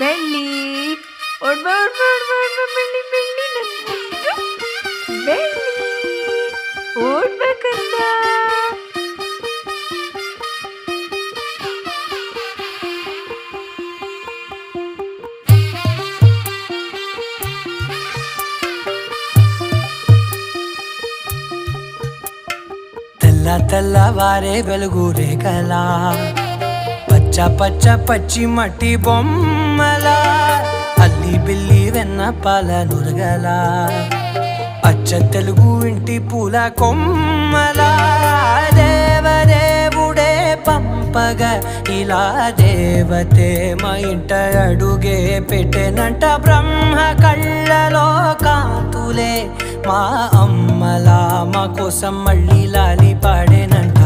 ಬೆಳ್ಳಿ ಒಡ್ಬ ಬೆಳ್ಳಿ ಬೆಳ್ಳಿ ಬೆಳ್ಳಿ ಓಡ್ಬೇಕಂದ తెల్లవారే వెలుగు రేఖలా పచ్చ పచ్చ పచ్చి మట్టి బొమ్మలా అల్లి బిల్లి వెన్న పాల నురగలా అచ్చ తెలుగు ఇంటి పూల కొమ్మలా దేవదేవుడే పంపగా ఇలా దేవతే మా ఇంట అడుగే పెట్టెనంట బ్రహ్మ కళ్ళలో కాంతులే మా అమ్మలా మా కోసం మళ్ళీ లాలి పాడేనంట.